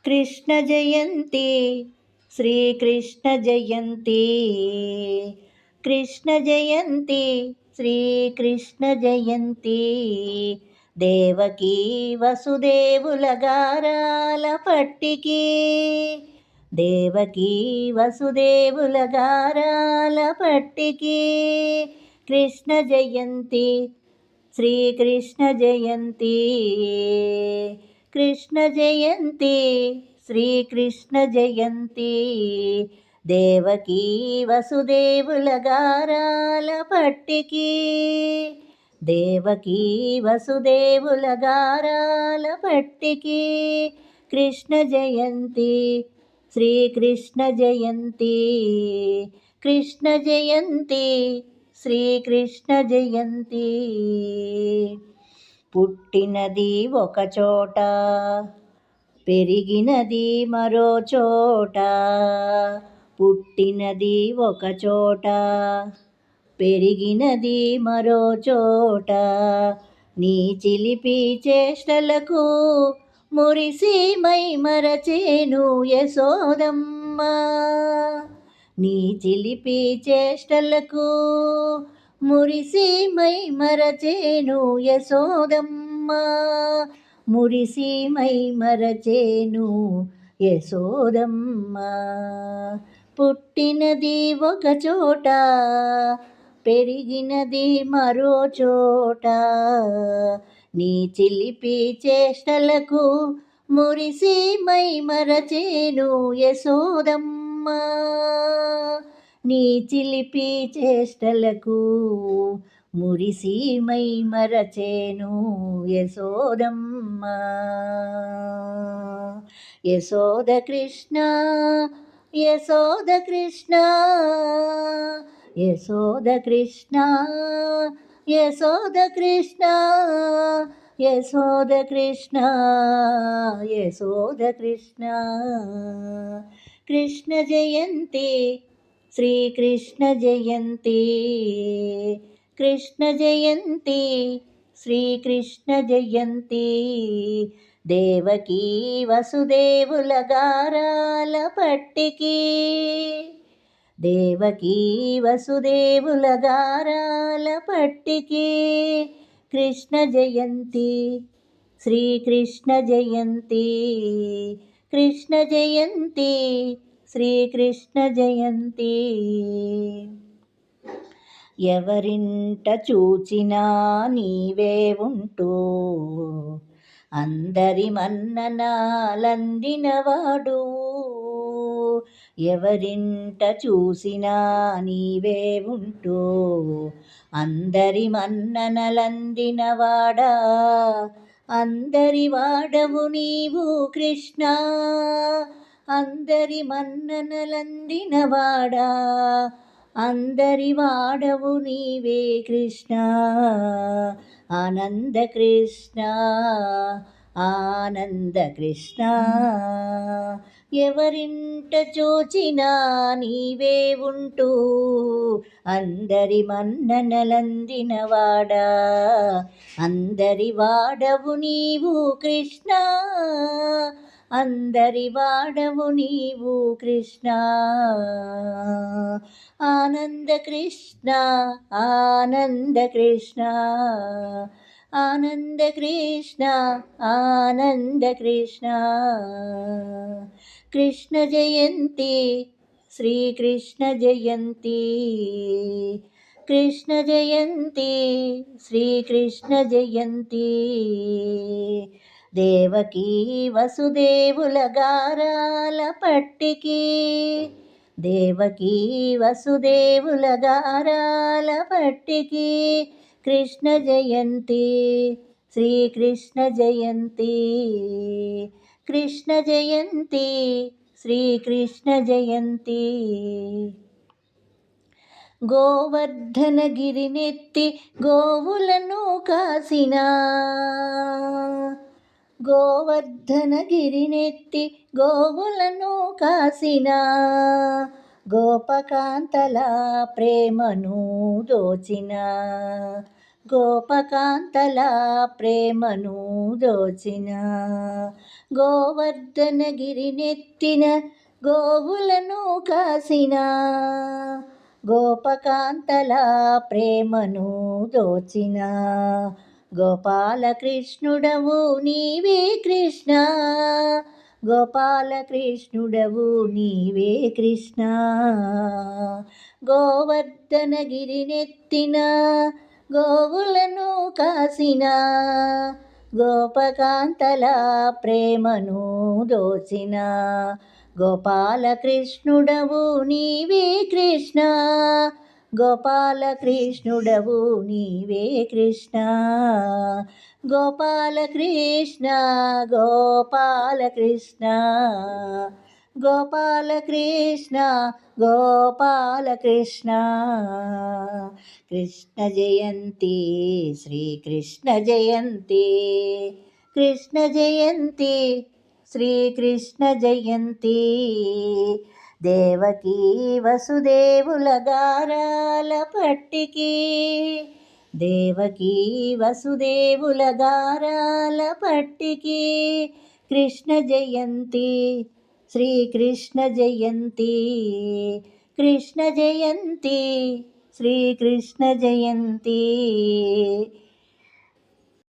కృష్ణ జయంతి శ్రీకృష్ణ జయంతి కృష్ణ జయంతి శ్రీకృష్ణ జయంతి దేవకీ వసుదేవుల గారాల పట్టికి దేవకీ వసుదేవుల గారాల పట్టికి కృష్ణ జయంతి శ్రీకృష్ణ జయంతి కృష్ణ జయంతి శ్రీకృష్ణ జయంతి దేవకీ వసుదేవుల గారాల పట్టికి దేవకీ వసుదేవుల గారాల పట్టికి కృష్ణ జయంతి శ్రీకృష్ణ జయంతి కృష్ణ జయంతి శ్రీకృష్ణ జయంతి పుట్టినది ఒక చోట పెరిగినది మరో చోట పుట్టినది ఒక చోట పెరిగినది మరో చోట నీ చిలిపి చేష్టలకు మురిసి మై మరచేను యశోదమ్మ నీ చిలిపి చేష్టలకు మురిసి మై మరచేను యశోదమ్మ మురిసి మై మరచేను యశోదమ్మ పుట్టినది ఒక చోట పెరిగినది మరో చోట నీ చిలిపి చేష్టలకు మురిసి మై మరచేను యశోదమ్మ నీ చిలిపి చేష్టలకు మురిసి మై మరచేను యశోదమ్మ యశోద కృష్ణ యశోద కృష్ణ యశోద కృష్ణ యశోద కృష్ణ యశోద కృష్ణ యశోద కృష్ణ కృష్ణ జయంతి శ్రీకృష్ణ జయంతి కృష్ణ జయంతి శ్రీకృష్ణ జయంతి దేవకీ వసుదేవుల గారాల పట్టికి దేవకీ వసుదేవుల గారాల పట్టికి కృష్ణ జయంతి శ్రీకృష్ణ జయంతి కృష్ణ జయంతి శ్రీకృష్ణ జయంతి ఎవరింట చూచినా నీవే ఉంటూ అందరి మన్ననాలందినవాడు ఎవరింట చూసినా నీవే ఉంటూ అందరి మన్ననలందినవాడా అందరి వాడవు నీవు కృష్ణ అందరి మన్ననలందినవాడా అందరి వాడవు నీవే కృష్ణ ఆనంద కృష్ణ ఆనంద కృష్ణ ఎవరింట చూచినా నీవే ఉంటూ అందరి మన్ననలందినవాడా అందరి వాడవు నీవు కృష్ణ అందరి వాడవు నీవు కృష్ణ ఆనంద కృష్ణ ఆనంద కృష్ణ ఆనంద కృష్ణ ఆనంద కృష్ణ కృష్ణ జయంతి శ్రీకృష్ణ జయంతి కృష్ణ జయంతి శ్రీకృష్ణ జయంతి దేవకీ వసుదేవుల గారాల పట్టికి దేవకీ వసుదేవుల గారాల పట్టికి కృష్ణ జయంతి శ్రీకృష్ణ జయంతి కృష్ణ జయంతి శ్రీకృష్ణ జయంతి గోవర్ధనగిరినెత్తి గోవులను కాసినా గోవర్ధనగిరినెత్తి గోవులను కాసినా గోపకాంతల ప్రేమను దోచిన గోపకాంతల ప్రేమను దోచిన గోవర్ధనగిరినెత్తిన గోవులను కాసిన గోపకాంతల ప్రేమను దోచిన గోపాలకృష్ణుడవు నీవే కృష్ణ గోపాలకృష్ణుడవు నీవే కృష్ణ గోవర్ధనగిరినెత్తిన గోవులను కాసిన గోపకాంతల ప్రేమను దోచిన గోపాలకృష్ణుడవు నీవే కృష్ణ గోపాలకృష్ణుడవు నీవే కృష్ణ గోపాలకృష్ణ గోపాలకృష్ణ గోపాలకృష్ణ గోపాలకృష్ణ కృష్ణ జయంతి శ్రీకృష్ణ జయంతి కృష్ణ జయంతి శ్రీకృష్ణ జయంతి దేవకీ వసుదేవుల గారాల పట్టికి దేవకీ వసుదేవుల గారాల పట్టికి కృష్ణ జయంతి శ్రీకృష్ణ జయంతి కృష్ణ జయంతి శ్రీకృష్ణ జయంతి